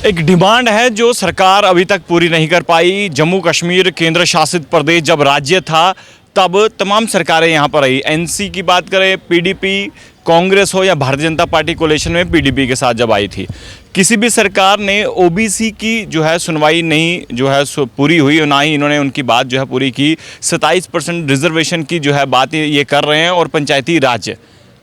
एक डिमांड है जो सरकार अभी तक पूरी नहीं कर पाई। जम्मू कश्मीर केंद्र शासित प्रदेश जब राज्य था तब तमाम सरकारें यहाँ पर आई। एनसी की बात करें, पीडीपी, कांग्रेस हो या भारतीय जनता पार्टी कोलेशन में पीडीपी के साथ जब आई थी, किसी भी सरकार ने ओबीसी की जो है सुनवाई नहीं जो है पूरी हुई और ना ही इन्होंने उनकी बात जो है पूरी की। 27% रिजर्वेशन की जो है बात ये कर रहे हैं और पंचायती राज,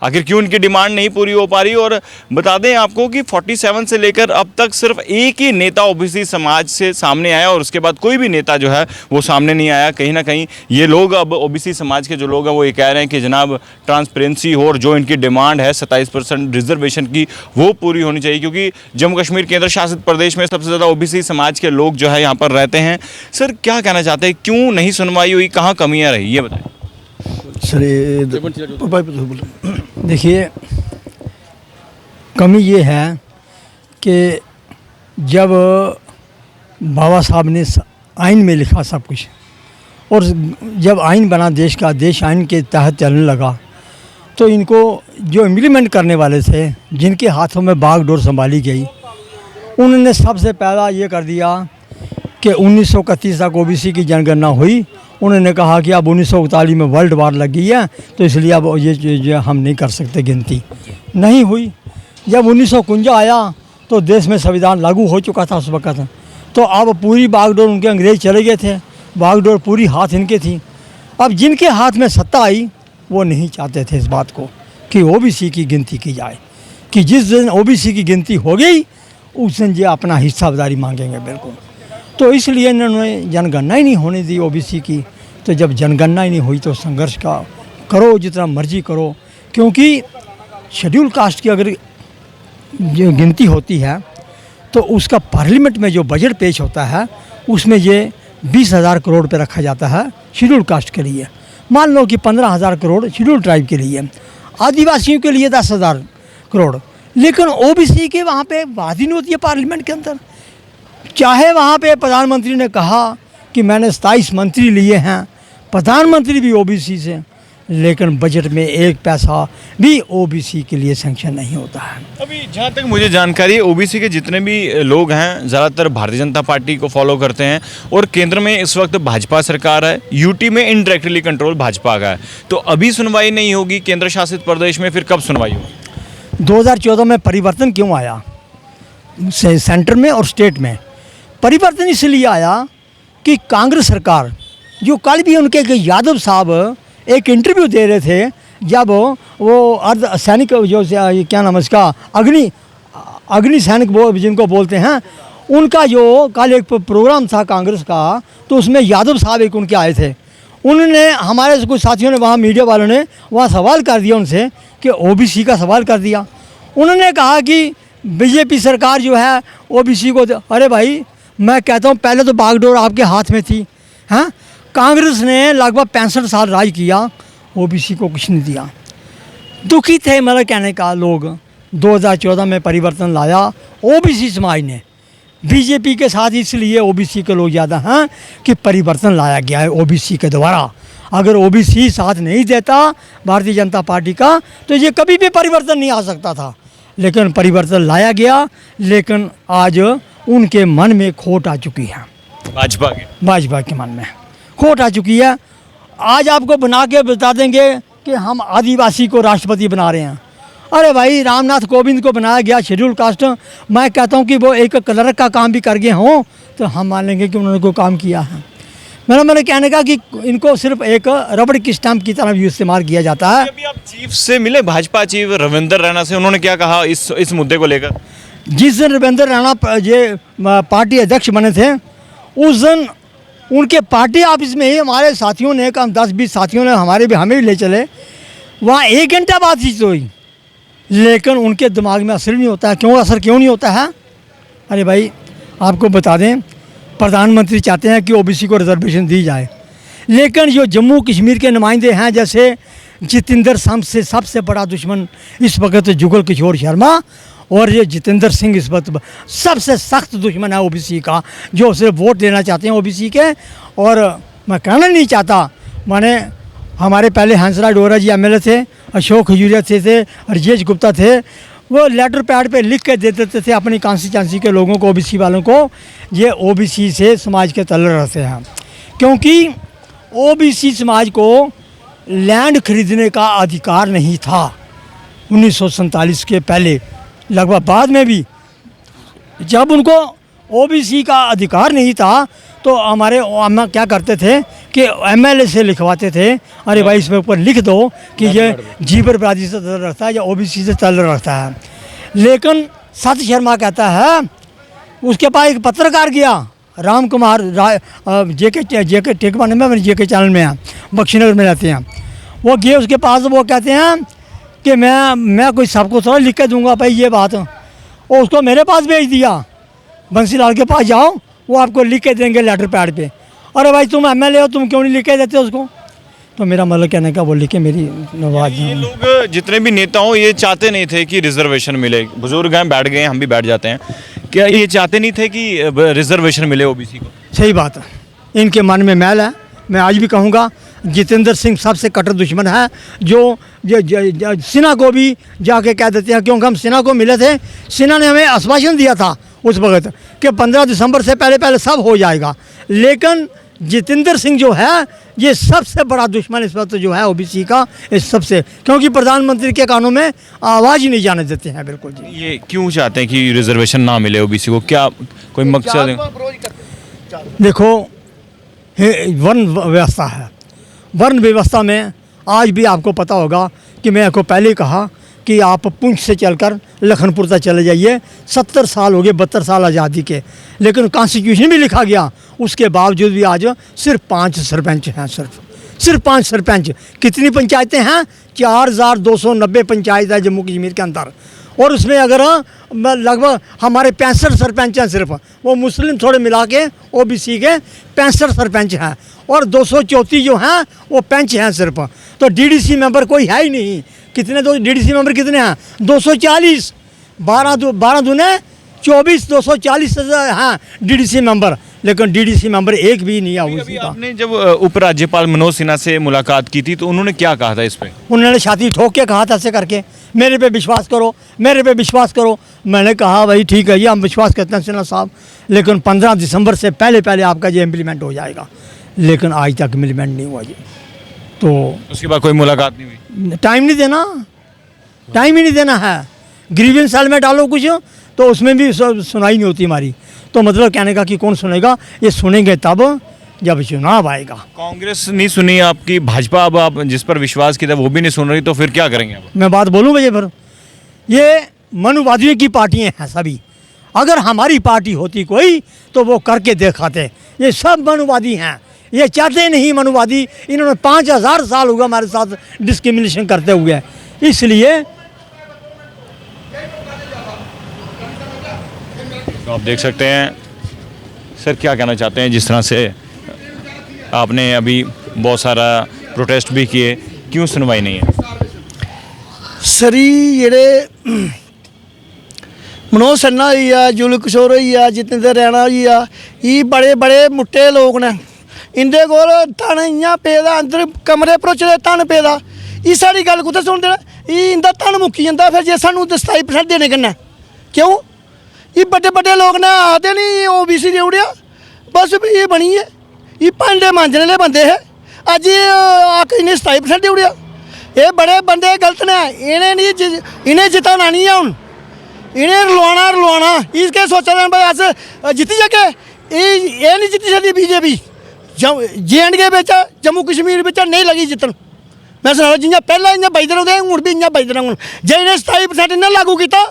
आखिर क्यों उनकी डिमांड नहीं पूरी हो पा रही। और बता दें आपको कि 47 से लेकर अब तक सिर्फ एक ही नेता ओबीसी समाज से सामने आया और उसके बाद कोई भी नेता जो है वो सामने नहीं आया। कहीं ना कहीं ये लोग अब ओबीसी समाज के जो लोग हैं वो ये कह रहे हैं कि जनाब ट्रांसपेरेंसी हो और जो इनकी डिमांड है 27% रिजर्वेशन की वो पूरी होनी चाहिए, क्योंकि जम्मू कश्मीर केंद्र शासित प्रदेश में सबसे ज़्यादा ओबीसी समाज के लोग जो है यहाँ पर रहते हैं। सर क्या कहना चाहते हैं, क्यों नहीं सुनवाई हुई, कहाँ कमियाँ रही, ये बताएँ। सर देखिए, कमी ये है कि जब बाबा साहब ने आइन में लिखा सब कुछ और जब आइन बना देश का, देश आइन के तहत चलने लगा, तो इनको जो इम्प्लीमेंट करने वाले थे, जिनके हाथों में बागडोर संभाली गई, उन्होंने सबसे पहला ये कर दिया कि 1931 तक ओबीसी की जनगणना हुई। उन्होंने कहा कि अब 1941 में वर्ल्ड वार लग गई है तो इसलिए अब ये हम नहीं कर सकते, गिनती नहीं हुई। जब 1951 आया तो देश में संविधान लागू हो चुका था उस वक़्त, तो अब पूरी बागडोर उनके अंग्रेज़ चले गए थे, बागडोर पूरी हाथ इनके थी। अब जिनके हाथ में सत्ता आई वो नहीं चाहते थे इस बात को कि ओबीसी की गिनती की जाए, कि जिस दिन ओबीसी की गिनती हो गई उस दिन ये अपना हिस्सादारी मांगेंगे बिल्कुल। तो इसलिए इन्होंने जनगणना ही नहीं होने दी ओबीसी की। तो जब जनगणना ही नहीं हुई तो संघर्ष का करो जितना मर्जी करो, क्योंकि शेड्यूल कास्ट की अगर जो गिनती होती है तो उसका पार्लियामेंट में जो बजट पेश होता है उसमें ये 20,000 करोड़ पे रखा जाता है शेड्यूल कास्ट के लिए। मान लो कि 15,000 करोड़ शेड्यूल ट्राइब के लिए, आदिवासियों के लिए 10,000 करोड़, लेकिन ओबीसी के वहाँ पे बात ही नहीं होती है पार्लियामेंट के अंदर। चाहे वहाँ पे प्रधानमंत्री ने कहा कि मैंने 27 मंत्री लिए हैं, प्रधानमंत्री भी ओबीसी से, लेकिन बजट में एक पैसा भी ओबीसी के लिए सैंक्शन नहीं होता है। अभी जहाँ तक मुझे जानकारी है, ओबीसी के जितने भी लोग हैं ज़्यादातर भारतीय जनता पार्टी को फॉलो करते हैं और केंद्र में इस वक्त भाजपा सरकार है, यूटी में इनडायरेक्टली कंट्रोल भाजपा का है। तो अभी सुनवाई नहीं होगी केंद्र शासित प्रदेश में, फिर कब सुनवाई होगी? 2014 में परिवर्तन क्यों आया सेंटर में और स्टेट में? परिवर्तन इसलिए आया कि कांग्रेस सरकार, जो कल भी उनके यादव साहब एक इंटरव्यू दे रहे थे, जब वो अर्ध सैनिक जो क्या नाम है इसका, अग्नि सैनिक जिनको बोलते हैं, उनका जो कल एक प्रोग्राम था कांग्रेस का, तो उसमें यादव साहब एक उनके आए थे। उन्होंने, हमारे कुछ साथियों ने वहाँ, मीडिया वालों ने वहाँ सवाल कर दिया उनसे कि ओबीसी का सवाल कर दिया। उन्होंने कहा कि बीजेपी सरकार जो है ओबीसी को, अरे भाई मैं कहता हूँ पहले तो बागडोर आपके हाथ में थी, हाँ? कांग्रेस ने लगभग 65 साल राज किया, ओबीसी को कुछ नहीं दिया। दुखी थे मेरा कहने का लोग। 2014 में परिवर्तन लाया ओबीसी समाज ने, बीजेपी के साथ इसलिए ओबीसी के लोग ज़्यादा हैं कि परिवर्तन लाया गया है ओबीसी के द्वारा। अगर ओबीसी साथ नहीं देता भारतीय जनता पार्टी का तो ये कभी भी परिवर्तन नहीं आ सकता था, लेकिन परिवर्तन लाया गया। लेकिन आज उनके मन में खोट आ चुकी है, भाजपा के मन में खोट आ चुकी है। आज आपको बना के बता देंगे कि हम आदिवासी को राष्ट्रपति बना रहे हैं। अरे भाई, रामनाथ कोविंद को बनाया गया शेड्यूल कास्ट। मैं कहता हूं कि वो एक क्लर्क का काम भी कर गए हों तो हम मान लेंगे कि उन्होंने कोई काम किया है। मैंने कहने का कि इनको सिर्फ एक रबड़ की स्टैंप की तरह भी इस्तेमाल किया जाता है। अभी आप चीफ से मिले, भाजपा चीफ रविंदर रैना से, उन्होंने क्या कहा इस मुद्दे को लेकर? जिस दिन रविंदर रैना ये पार्टी अध्यक्ष बने थे, उस दिन उनके पार्टी ऑफिस में ही हमारे साथियों ने, कम 10-20 साथियों ने हमें भी ले चले, वहाँ 1 घंटा बातचीत हुई, लेकिन उनके दिमाग में असर नहीं होता है। असर क्यों नहीं होता है? अरे भाई, आपको बता दें, प्रधानमंत्री चाहते हैं कि ओबीसी को रिजर्वेशन दी जाए, लेकिन जो जम्मू कश्मीर के नुमाइंदे हैं, जैसे जितेंद्र सिंह से सबसे बड़ा दुश्मन इस वक्त जुगल किशोर शर्मा, और ये जितेंद्र सिंह इस वक्त सबसे सख्त दुश्मन है ओबीसी का, जो सिर्फ वोट लेना चाहते हैं ओबीसी के। और मैं कहना नहीं चाहता, माने हमारे पहले हंसराज डोरा जी एमएलए थे, अशोक खजूरिया थे, राजेश गुप्ता थे, वो लेटर पैड पे लिख के दे देते थे अपनी कॉन्स्टिट्यूंसी के लोगों को, ओबीसी वालों को, ये ओबीसी से समाज के तले रहते हैं। क्योंकि ओबीसी समाज को लैंड खरीदने का अधिकार नहीं था 1947 के पहले, लगभग बाद में भी जब उनको ओबीसी का अधिकार नहीं था तो हमारे अम्मा क्या करते थे कि एमएलए से लिखवाते थे, अरे भाई इसमें ऊपर लिख दो कि ये जीवर बरादरी से तल्लुक़ रखता है या ओबीसी से तल्लुक़ रखता है। लेकिन सत शर्मा कहता है, उसके पास एक पत्रकार गया, राम कुमार जेके टेकवाने में, जेके चैनल में हैं, बख्शीनगर में रहते हैं, वो गए उसके पास, वो कहते हैं कि मैं कोई सबको थोड़ा लिख के दूंगा भाई ये बात, और उसको मेरे पास भेज दिया, बंसीलाल के पास जाओ वो आपको लिख के देंगे लेटर पैड पे। अरे भाई तुम एमएलए हो, तुम क्यों नहीं लिख के देते उसको? तो मेरा मतलब कहने का वो लिख के मेरी नवाज। ये लोग जितने भी नेता हों ये चाहते नहीं थे कि रिजर्वेशन मिले, बुजुर्ग हैं बैठ गए, हम भी बैठ जाते हैं, क्या ये चाहते नहीं थे कि रिजर्वेशन मिले ओबीसी को? सही बात है, इनके मन में मैल है। मैं आज भी कहूँगा जितेंद्र सिंह सबसे कट्टर दुश्मन है, जो सिन्हा को भी जाके कह देते हैं, क्योंकि हम सिन्हा को मिले थे, सिन्हा ने हमें आश्वासन दिया था उस वक्त कि 15 दिसंबर से पहले पहले सब हो जाएगा। लेकिन जितेंद्र सिंह जो है ये सबसे बड़ा दुश्मन इस वक्त जो है ओबीसी का, इस सबसे, क्योंकि प्रधानमंत्री के कानों में आवाज़ ही नहीं जाने देते हैं। बिल्कुल जी। ये क्यों चाहते हैं कि रिजर्वेशन ना मिले ओबीसी को, क्या कोई मकसद है? देखो वर्ण व्यवस्था है, वर्ण व्यवस्था में आज भी आपको पता होगा कि मैं आपको पहले ही कहा कि आप पुंछ से चलकर लखनपुर तक चले जाइए, 70 साल हो गए, 72 साल आज़ादी के, लेकिन कॉन्स्टिट्यूशन भी लिखा गया, उसके बावजूद भी आज सिर्फ 5 सरपंच हैं, सिर्फ 5 सरपंच। कितनी पंचायतें हैं? 4290 पंचायत है जम्मू कश्मीर के अंदर, और उसमें अगर लगभग हमारे 65 सरपंच हैं, सिर्फ वो मुस्लिम थोड़े मिला के ओबीसी के 65 सरपंच हैं, और 234 जो हैं वो पंच हैं सिर्फ। तो डीडीसी मेंबर कोई है ही नहीं। कितने दो डीडीसी मेंबर कितने हैं? 240, 12 दूने 24, 240 हैं डीडीसी मेंबर, लेकिन डीडीसी मेंबर एक भी नहीं आया अभी आपने जब उपराज्यपाल मनोज सिन्हा से मुलाकात की थी तो उन्होंने क्या कहा था इस पे? उन्होंने छाती ठोक के कहा था ऐसे करके, मेरे पे विश्वास करो, मेरे पे विश्वास करो। मैंने कहा भाई ठीक है, ये हम विश्वास करते हैं सिन्हा साहब, लेकिन 15 दिसंबर से पहले पहले आपका ये इम्प्लीमेंट हो जाएगा, लेकिन आज तक इम्प्लीमेंट नहीं हुआ जी। तो उसके बाद कोई मुलाकात नहीं हुई? टाइम नहीं देना, टाइम ही नहीं देना है। ग्रीवेंस सेल में डालो कुछ तो उसमें भी सुनाई नहीं होती हमारी। तो मतलब कहने का कि कौन सुनेगा? ये सुनेंगे तब जब चुनाव आएगा। कांग्रेस नहीं सुनी आपकी, भाजपा अब आप जिस पर विश्वास किया था वो भी नहीं सुन रही, तो फिर क्या करेंगे आप? मैं बात बोलूँ भैया, फिर ये मनुवादियों की पार्टियाँ हैं सभी। अगर हमारी पार्टी होती कोई तो वो करके दिखाते। ये सब मनुवादी हैं, ये चाहते नहीं मनुवादी। इन्होंने 5000 साल हुआ हमारे साथ डिस्क्रिमिनेशन करते हुए, इसलिए तो आप देख सकते हैं। सर क्या कहना चाहते हैं, जिस तरह से आपने अभी बहुत सारा प्रोटेस्ट भी किए, क्यों सुनवाई नहीं है? सरी जेह्ड़े मनोज सिन्हा होई आ, जुगल किशोर होई आ, जितेंद्र रैना होई आ, ये बड़े बड़े मुट्टे लोग ने। इंदे कोल धन इ'यां पेदा, अंदर कमरे भरोचे दे धन पेदा। ये सारी गल कुत्थै सुनदे न? ये इंदा धन मुक्की जंदा फिर जे सानूं 27% देने कन्नै। क्यों? ये बड़े बड़े लोग ने आखदे नहीं ओबीसी देई ओड़ेआ, बस भी ये बनी है। ये भांडे मांजने आह्ले बंदे है, अज आख इन्हें 27% देई ओड़ेआ। ये बड़े बंदे गलत ने, इन्हें नहीं, इन्हें जिताना नहीं है हुण, इन्हें रलवाना। इस के सोचा दे भाई अस जित्ती जागे, ये नहीं जित्ती सकदी बीजेपी। JNK बिच, जम्मू कश्मीर बिच नहीं लगी जितन। मैं सुना जियां पहले इ'यां बजदे रौंह्दे, हुण भी इ'यां बजदे रौह्न। जे इन्हें 27% इन्हें लागू किया,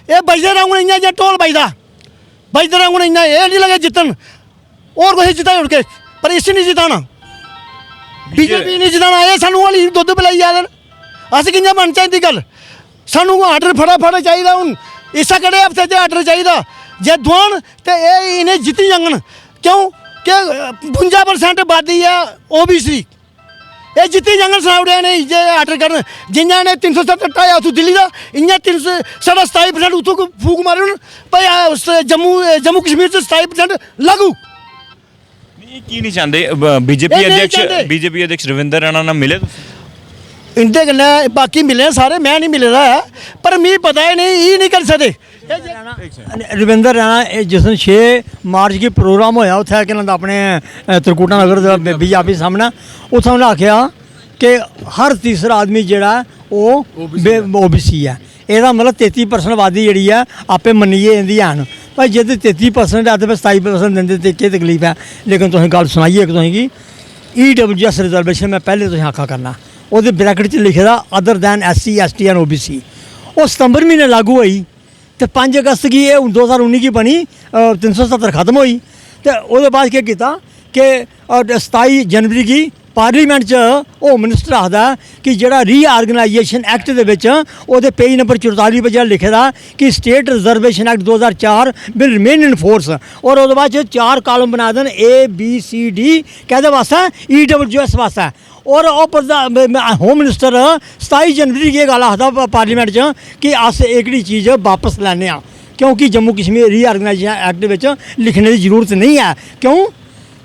ये बजदे रौह्न इ'यां जियां ढोल बजदे रौह्न इ'यां। ये नहीं लगे जितन, होर कुछ जिताई उड़ के, पर इस नहीं जिताना, बीजेपी नहीं जिताना। ये सानू हाली दुद्ध पिलाई जा रहे न, अस कि'यां बन चाहिदी गल? सानू आर्डर फटाफट चाहिए हुण, इस्सै केह्ड़े हफ्ते च आर्डर चाहिए। जे दुआन तो ये इन्हें जित्ती जाङन। क्यों कि 52% आबादी है ओबीसी, ये जित्ती जाङन। सनाई ओड़ेआ नहीं जे आर्डर करन, जियां ने 370 ढाया उत्थूं दिल्ली का, इ'यां 27% उत्थूं फूक मारे भाई जम्मू कश्मीर च 27% लागू। की नहीं चाहते बीजेपी अध्यक्ष रविंदर रैना ना मिले? इंदे कन्नै बाकी मिले सारे, मैं नहीं मिले दा है, पर मिगी पता ही नहीं, ये नहीं करी सकदे। रविंदर रैना जिस दिन 6 मार्च गी प्रोग्राम होया उत्थै केह् नांऽ अपने त्रिकुटा नगर बीजेपी सामने, उत्थै उ'नें आखेआ कि हर तीसरा आदमी जेह्ड़ा ओह् OBC है। एह्दा मतलब 33% आबादी जेह्ड़ी है आपे मन्नियै इंदी हैन भाई, जे 33% है तो 27% दिंदे ते केह् तकलीफ है। लेकिन तुसें गल्ल सनाइए इक तुसें गी EWS रिजर्वेशन मैं पैह्ले तुसें आखा करना, ओह्दे ब्रैकेट च लिखे दा other than SC ST and OBC। ओह् सितंबर म्हीने लागू होई ते 5 अगस्त गी एह् 2019 गी बनी, 370 खत्म होई ते ओह्दे बाद केह् कीता कि 27 जनवरी गी पार्लीमेंट च होम मिनिस्टर आखदा कि जेह्ड़ा रीआर्गेनाइजेशन एक्ट दे बिच ओह्दे पेज नंबर 44 पर जेह्ड़ा लिखे दा कि state reservation act 2004 will remain in force, और ओह्दे बाद 4 कालम बनाए दे न ABCD कैह्दे वास्ते EWS वास्ते। और होम मिनिस्टर 27 जनवरी गी एह् गल्ल आखदा पार्लीमेंट च कि अस एह्कड़ी चीज़ वापस लैने आं, क्योंकि जम्मू कश्मीर रीआर्गेनाइजेशन एक्ट बिच लिखने की जरूरत नहीं है। क्यों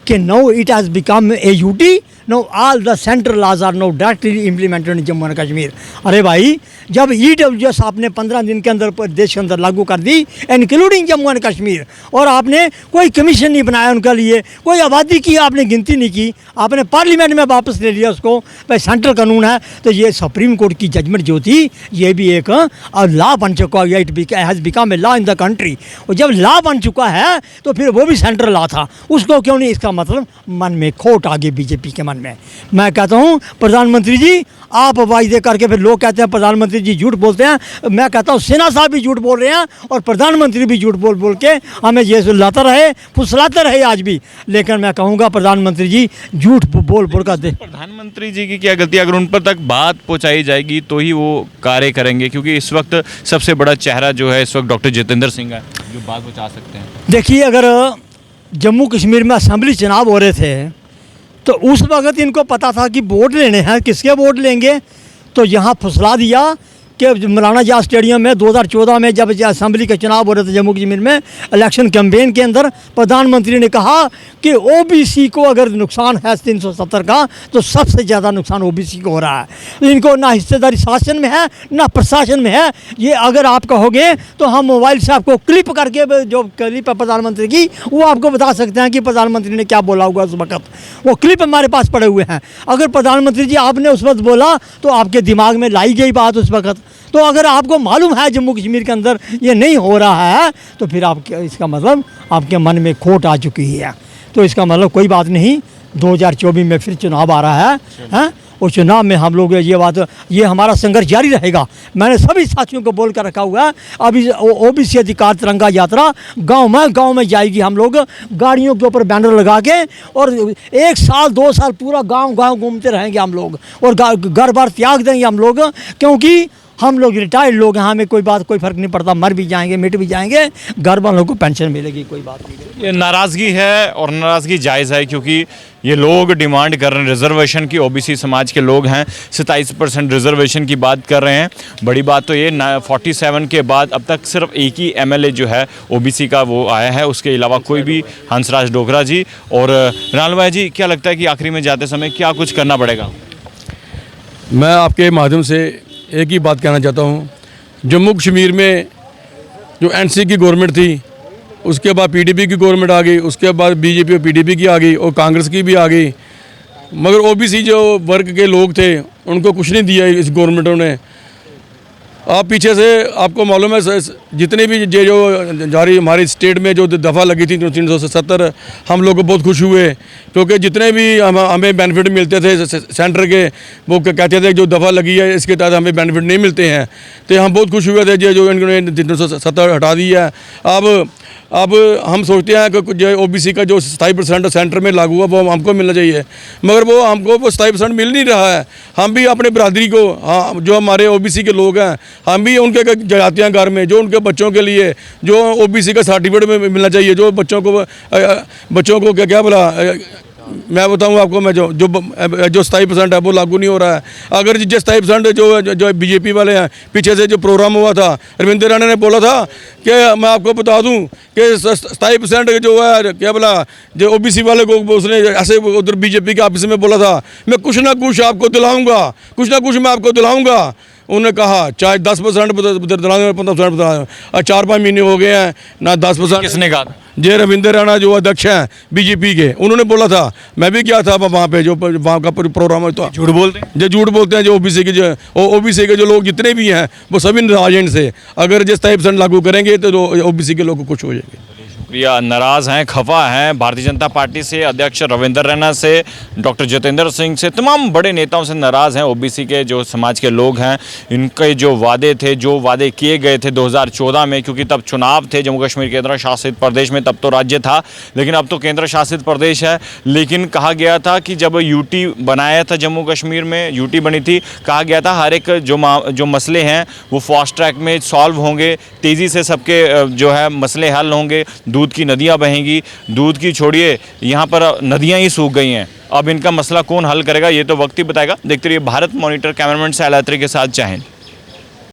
कि now it has become a UT, now all the central laws are now directly implemented in Jammu and Kashmir. अरे भाई, जब EWS आपने 15 दिन के अंदर देश के अंदर लागू कर दी इंक्लूडिंग जम्मू एंड कश्मीर, और आपने कोई कमीशन नहीं बनाया उनके लिए, कोई आबादी की आपने गिनती नहीं की, आपने पार्लियामेंट में वापस ले लिया उसको, भाई सेंट्रल कानून है। तो ये सुप्रीम कोर्ट की जजमेंट जो थी ये भी एक लॉ बन चुका है, it has become a law in the country. और जब लॉ बन चुका है तो फिर वो भी सेंट्रल लॉ था, उसको क्यों नहीं, इसका मतलब मन में खोट आ गई बीजेपी के मन में। मैं कहता हूँ प्रधानमंत्री जी आप वायदे करके, फिर लोग कहते हैं प्रधानमंत्री जी झूठ बोलते हैं, मैं कहता हूँ सेना साहब भी झूठ बोल रहे हैं और प्रधानमंत्री भी झूठ बोल बोल के हमें ये सुलाता रहे, फुसलाते रहे आज भी। लेकिन मैं कहूँगा प्रधानमंत्री जी झूठ बोल बोल कर दे। प्रधानमंत्री जी की क्या गलती, अगर उन पर तक बात पहुंचाई जाएगी तो ही वो कार्य करेंगे, क्योंकि इस वक्त सबसे बड़ा चेहरा जो है इस वक्त डॉक्टर जितेंद्र सिंह है जो बात पहुँचा सकते हैं। देखिए, अगर जम्मू कश्मीर में असेंबली चुनाव हो रहे थे तो उस वक्त इनको पता था कि वोट लेने हैं, किसके वोट लेंगे, तो यहाँ फुसला दिया कि मौलाना आज़ाद स्टेडियम में 2014 में जब असेंबली के चुनाव हो रहे थे जम्मू कश्मीर में, इलेक्शन कैंपेन के अंदर प्रधानमंत्री ने कहा कि OBC को अगर नुकसान है 370 का तो सबसे ज़्यादा नुकसान OBC को हो रहा है। इनको ना हिस्सेदारी शासन में है ना प्रशासन में है। ये अगर आप कहोगे तो हम मोबाइल से आपको क्लिप करके, जो क्लिप है प्रधानमंत्री की, वो आपको बता सकते हैं कि प्रधानमंत्री ने क्या बोला होगा उस वक्त। वो क्लिप हमारे पास पड़े हुए हैं। अगर प्रधानमंत्री जी आपने उस वक्त बोला तो आपके दिमाग में लाई गई बात उस वक्त, तो अगर आपको मालूम है जम्मू कश्मीर के अंदर ये नहीं हो रहा है तो फिर आप, इसका मतलब आपके मन में खोट आ चुकी है। तो इसका मतलब कोई बात नहीं, 2024 में फिर चुनाव आ रहा है और चुनाव में हम लोग ये हमारा संघर्ष जारी रहेगा। मैंने सभी साथियों को बोल कर रखा हुआ है, अभी OBC अधिकार तिरंगा यात्रा गांव में जाएगी। हम लोग गाड़ियों के ऊपर बैनर लगा के और 1 साल 2 साल पूरा गांव घूमते रहेंगे हम लोग, और घर बार त्याग देंगे हम लोग, क्योंकि हम लोग रिटायर्ड लोग हैं, हमें कोई फ़र्क नहीं पड़ता, मर भी जाएंगे मिट भी जाएंगे, घर वालों को पेंशन मिलेगी, कोई बात नहीं। ये नाराज़गी है और नाराज़गी जायज़ है, क्योंकि ये लोग डिमांड कर रहे हैं रिजर्वेशन की। OBC समाज के लोग हैं, 27% रिजर्वेशन की बात कर रहे हैं। बड़ी बात तो ये 47 के बाद अब तक सिर्फ एक ही MLA जो है OBC का वो आया है, उसके अलावा कोई भी, हंसराज डोगरा जी। और रानल भाई जी, क्या लगता है कि आखिरी में जाते समय क्या कुछ करना पड़ेगा? मैं आपके माध्यम से एक ही बात कहना चाहता हूँ, जम्मू कश्मीर में जो NC की गवर्नमेंट थी, उसके बाद PDP की गवर्नमेंट आ गई, उसके बाद BJP और PDP की आ गई और कांग्रेस की भी आ गई, मगर OBC जो वर्ग के लोग थे उनको कुछ नहीं दिया इस गवर्नमेंटों ने। आप पीछे से आपको मालूम है जितने भी जो जारी हमारी स्टेट में जो दफ़ा लगी थी 370, हम लोग को बहुत खुश हुए, क्योंकि जितने भी हमें बेनिफिट मिलते थे सेंटर के, वो कहते थे जो दफ़ा लगी है इसके तहत हमें बेनिफिट नहीं मिलते हैं, तो हम बहुत खुश हुए थे जो इन्होंने 370 हटा दी है। अब हम सोचते हैं कि जो OBC का जो 27% सेंटर में लागू हुआ वो हमको मिलना चाहिए, मगर वो हमको वो 27% मिल नहीं रहा है। हम भी अपने बरादरी को, हाँ, जो हमारे OBC के लोग हैं, हम भी उनके जाते हैं घर में, जो उनके बच्चों के लिए जो OBC का सर्टिफिकेट में मिलना चाहिए, जो बच्चों को क्या बोला मैं बताऊं आपको, मैं जो 27% है वो लागू नहीं हो रहा है। अगर जो 27% जो बीजेपी वाले हैं, पीछे से जो प्रोग्राम हुआ था, रविंद्र राणा ने बोला था कि मैं आपको बता दूं कि 27% जो है क्या बोला, जो ओबीसी वाले को उसने ऐसे उधर बीजेपी के ऑफिस में बोला था, मैं कुछ ना कुछ आपको दिलाऊंगा, कुछ ना कुछ मैं आपको दिलाऊंगा। उन्होंने कहा चाहे 10% दिलाएंगे, 15% दिलाएंगे, और 4-5 महीने हो गए हैं ना 10%। किसने कहा? जे रविंद्र राणा जो अध्यक्ष हैं बीजेपी के, उन्होंने बोला था। मैं भी गया था वहाँ पे, जो वहाँ का प्रोग्राम है। तो झूठ बोलते हैं। जो झूठ बोलते हैं, जो ओबीसी के ओबीसी के जो लोग जितने भी हैं वो सभी नाराज हैं इनसे। अगर जिस 27% लागू करेंगे तो ओबीसी के लोग खुश हो जाएंगे। शुक्रिया। नाराज हैं, खफा हैं भारतीय जनता पार्टी से, अध्यक्ष रविंद्र रैना से, डॉक्टर जितेंद्र सिंह से, तमाम बड़े नेताओं से नाराज हैं ओबीसी के जो समाज के लोग हैं। इनके जो वादे थे, जो वादे किए गए थे 2014 में, क्योंकि तब चुनाव थे जम्मू कश्मीर केंद्र शासित प्रदेश में, तब तो राज्य था लेकिन अब तो केंद्र शासित प्रदेश है। लेकिन कहा गया था कि जब यूटी बनाया था जम्मू कश्मीर में, यूटी बनी थी, कहा गया था हर एक जो मसले हैं वो फास्ट ट्रैक में सॉल्व होंगे, तेज़ी से सबके जो है मसले हल होंगे, दूध की नदियां बहेंगी। दूध की छोड़िए, यहाँ पर नदियां ही सूख गई हैं। अब इनका मसला कौन हल करेगा ये तो वक्त ही बताएगा। देखते रहिए भारत मॉनिटर। कैमरामैन से अलात्री के साथ चाहें।